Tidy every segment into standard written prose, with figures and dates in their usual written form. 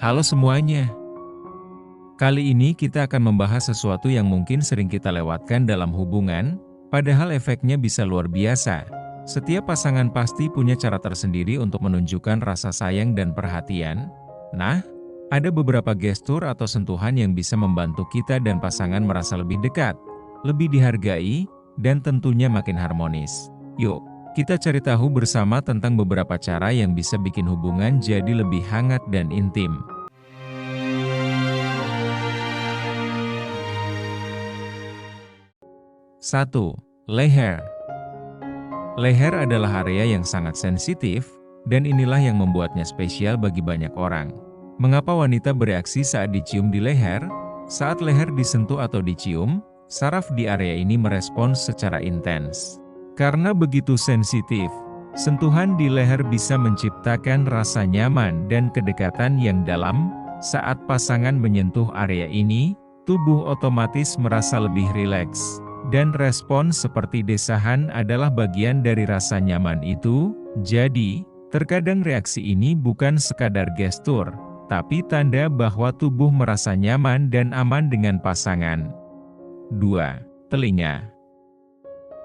Halo semuanya. Kali ini kita akan membahas sesuatu yang mungkin sering kita lewatkan dalam hubungan, padahal efeknya bisa luar biasa. Setiap pasangan pasti punya cara tersendiri untuk menunjukkan rasa sayang dan perhatian. Nah, ada beberapa gestur atau sentuhan yang bisa membantu kita dan pasangan merasa lebih dekat, lebih dihargai, dan tentunya makin harmonis. Yuk, kita cari tahu bersama tentang beberapa cara yang bisa bikin hubungan jadi lebih hangat dan intim. 1. Leher. Leher adalah area yang sangat sensitif, dan inilah yang membuatnya spesial bagi banyak orang. Mengapa wanita bereaksi saat dicium di leher? Saat leher disentuh atau dicium, saraf di area ini merespons secara intens. Karena begitu sensitif, sentuhan di leher bisa menciptakan rasa nyaman dan kedekatan yang dalam. Saat pasangan menyentuh area ini, tubuh otomatis merasa lebih rileks. Dan respons seperti desahan adalah bagian dari rasa nyaman itu. Jadi, terkadang reaksi ini bukan sekadar gestur, tapi tanda bahwa tubuh merasa nyaman dan aman dengan pasangan. 2. Telinga.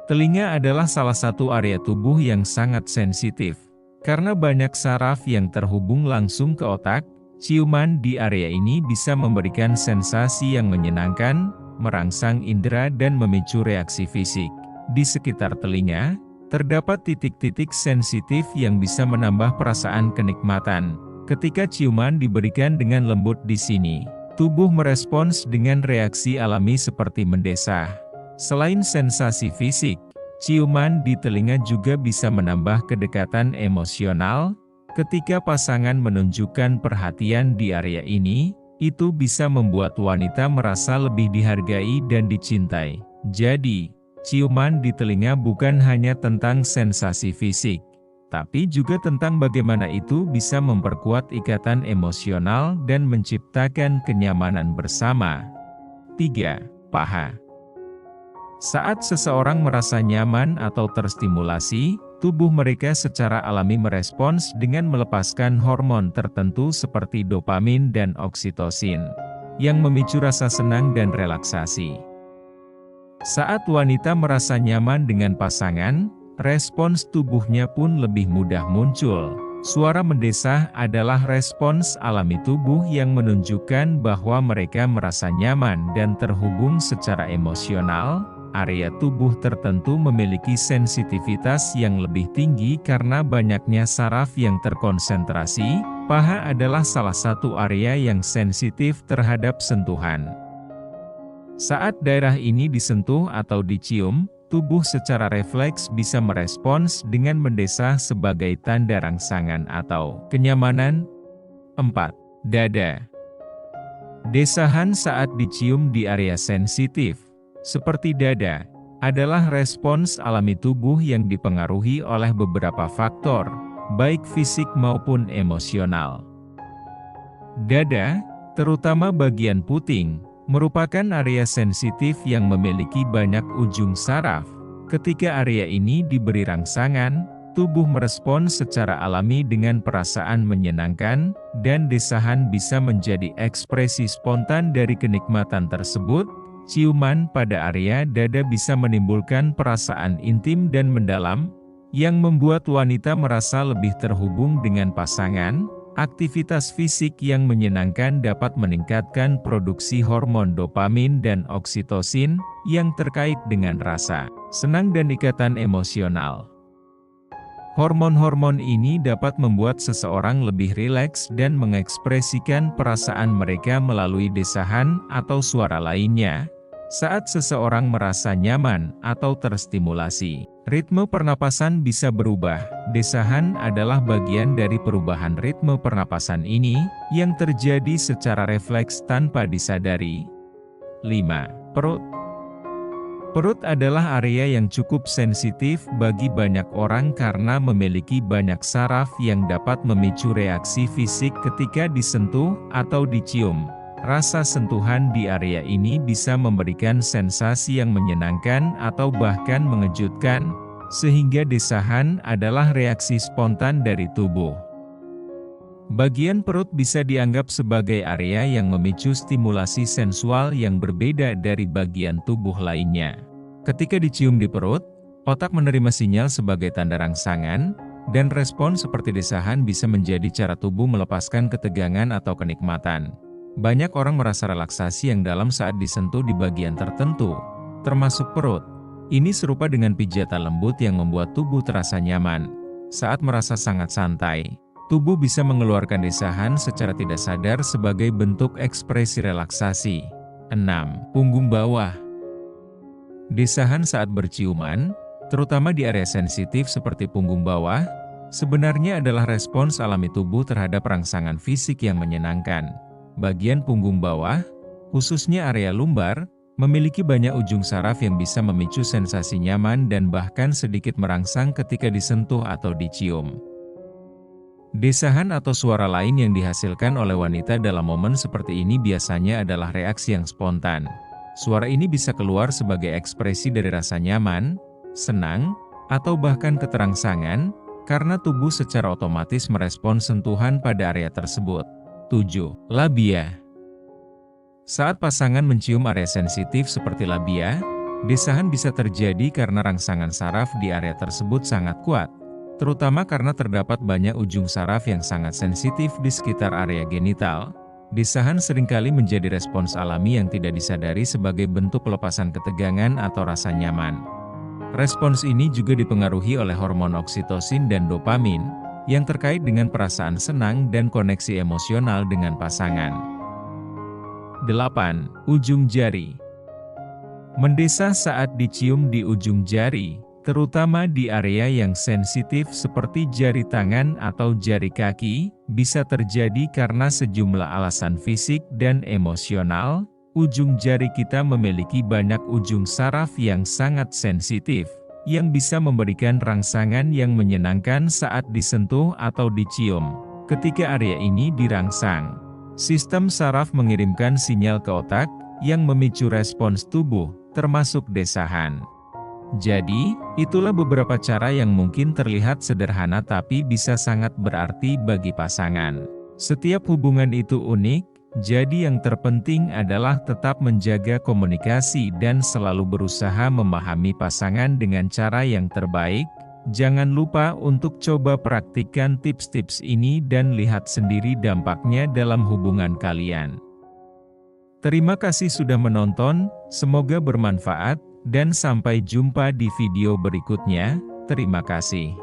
Telinga adalah salah satu area tubuh yang sangat sensitif. Karena banyak saraf yang terhubung langsung ke otak, ciuman di area ini bisa memberikan sensasi yang menyenangkan, merangsang indera dan memicu reaksi fisik. Di sekitar telinga, terdapat titik-titik sensitif yang bisa menambah perasaan kenikmatan. Ketika ciuman diberikan dengan lembut di sini, tubuh merespons dengan reaksi alami seperti mendesah. Selain sensasi fisik, ciuman di telinga juga bisa menambah kedekatan emosional. Ketika pasangan menunjukkan perhatian di area ini, itu bisa membuat wanita merasa lebih dihargai dan dicintai. Jadi, ciuman di telinga bukan hanya tentang sensasi fisik, tapi juga tentang bagaimana itu bisa memperkuat ikatan emosional dan menciptakan kenyamanan bersama. 3. Paha. Saat seseorang merasa nyaman atau terstimulasi, tubuh mereka secara alami merespons dengan melepaskan hormon tertentu seperti dopamin dan oksitosin, yang memicu rasa senang dan relaksasi. Saat wanita merasa nyaman dengan pasangan, respons tubuhnya pun lebih mudah muncul. Suara mendesah adalah respons alami tubuh yang menunjukkan bahwa mereka merasa nyaman dan terhubung secara emosional. Area tubuh tertentu memiliki sensitivitas yang lebih tinggi karena banyaknya saraf yang terkonsentrasi. Paha adalah salah satu area yang sensitif terhadap sentuhan. Saat daerah ini disentuh atau dicium, tubuh secara refleks bisa merespons dengan mendesah sebagai tanda rangsangan atau kenyamanan. 4. Dada. Desahan saat dicium di area sensitif, seperti dada, adalah respons alami tubuh yang dipengaruhi oleh beberapa faktor, baik fisik maupun emosional. Dada, terutama bagian puting, merupakan area sensitif yang memiliki banyak ujung saraf. Ketika area ini diberi rangsangan, tubuh merespons secara alami dengan perasaan menyenangkan, dan desahan bisa menjadi ekspresi spontan dari kenikmatan tersebut. Ciuman pada area dada bisa menimbulkan perasaan intim dan mendalam, yang membuat wanita merasa lebih terhubung dengan pasangan. Aktivitas fisik yang menyenangkan dapat meningkatkan produksi hormon dopamin dan oksitosin, yang terkait dengan rasa senang dan ikatan emosional. Hormon-hormon ini dapat membuat seseorang lebih rileks dan mengekspresikan perasaan mereka melalui desahan atau suara lainnya. Saat seseorang merasa nyaman atau terstimulasi, ritme pernapasan bisa berubah. Desahan adalah bagian dari perubahan ritme pernapasan ini, yang terjadi secara refleks tanpa disadari. 5. Perut. Perut adalah area yang cukup sensitif bagi banyak orang karena memiliki banyak saraf yang dapat memicu reaksi fisik ketika disentuh atau dicium. Rasa sentuhan di area ini bisa memberikan sensasi yang menyenangkan atau bahkan mengejutkan, sehingga desahan adalah reaksi spontan dari tubuh. Bagian perut bisa dianggap sebagai area yang memicu stimulasi sensual yang berbeda dari bagian tubuh lainnya. Ketika dicium di perut, otak menerima sinyal sebagai tanda rangsangan, dan respon seperti desahan bisa menjadi cara tubuh melepaskan ketegangan atau kenikmatan. Banyak orang merasa relaksasi yang dalam saat disentuh di bagian tertentu, termasuk perut. Ini serupa dengan pijatan lembut yang membuat tubuh terasa nyaman. Saat merasa sangat santai, tubuh bisa mengeluarkan desahan secara tidak sadar sebagai bentuk ekspresi relaksasi. 6. Punggung bawah. Desahan saat berciuman, terutama di area sensitif seperti punggung bawah, sebenarnya adalah respons alami tubuh terhadap rangsangan fisik yang menyenangkan. Bagian punggung bawah, khususnya area lumbar, memiliki banyak ujung saraf yang bisa memicu sensasi nyaman dan bahkan sedikit merangsang ketika disentuh atau dicium. Desahan atau suara lain yang dihasilkan oleh wanita dalam momen seperti ini biasanya adalah reaksi yang spontan. Suara ini bisa keluar sebagai ekspresi dari rasa nyaman, senang, atau bahkan keterangsangan, karena tubuh secara otomatis merespons sentuhan pada area tersebut. 7. Labia. Saat pasangan mencium area sensitif seperti labia, desahan bisa terjadi karena rangsangan saraf di area tersebut sangat kuat. Terutama karena terdapat banyak ujung saraf yang sangat sensitif di sekitar area genital. Desahan seringkali menjadi respons alami yang tidak disadari sebagai bentuk pelepasan ketegangan atau rasa nyaman. Respons ini juga dipengaruhi oleh hormon oksitosin dan dopamin, yang terkait dengan perasaan senang dan koneksi emosional dengan pasangan. 8. Ujung jari. Mendesah saat dicium di ujung jari, terutama di area yang sensitif seperti jari tangan atau jari kaki, bisa terjadi karena sejumlah alasan fisik dan emosional. Ujung jari kita memiliki banyak ujung saraf yang sangat sensitif, yang bisa memberikan rangsangan yang menyenangkan saat disentuh atau dicium. Ketika area ini dirangsang, sistem saraf mengirimkan sinyal ke otak, yang memicu respons tubuh, termasuk desahan. Jadi, itulah beberapa cara yang mungkin terlihat sederhana tapi bisa sangat berarti bagi pasangan. Setiap hubungan itu unik, jadi yang terpenting adalah tetap menjaga komunikasi dan selalu berusaha memahami pasangan dengan cara yang terbaik. Jangan lupa untuk coba praktikkan tips-tips ini dan lihat sendiri dampaknya dalam hubungan kalian. Terima kasih sudah menonton, semoga bermanfaat. Dan sampai jumpa di video berikutnya. Terima kasih.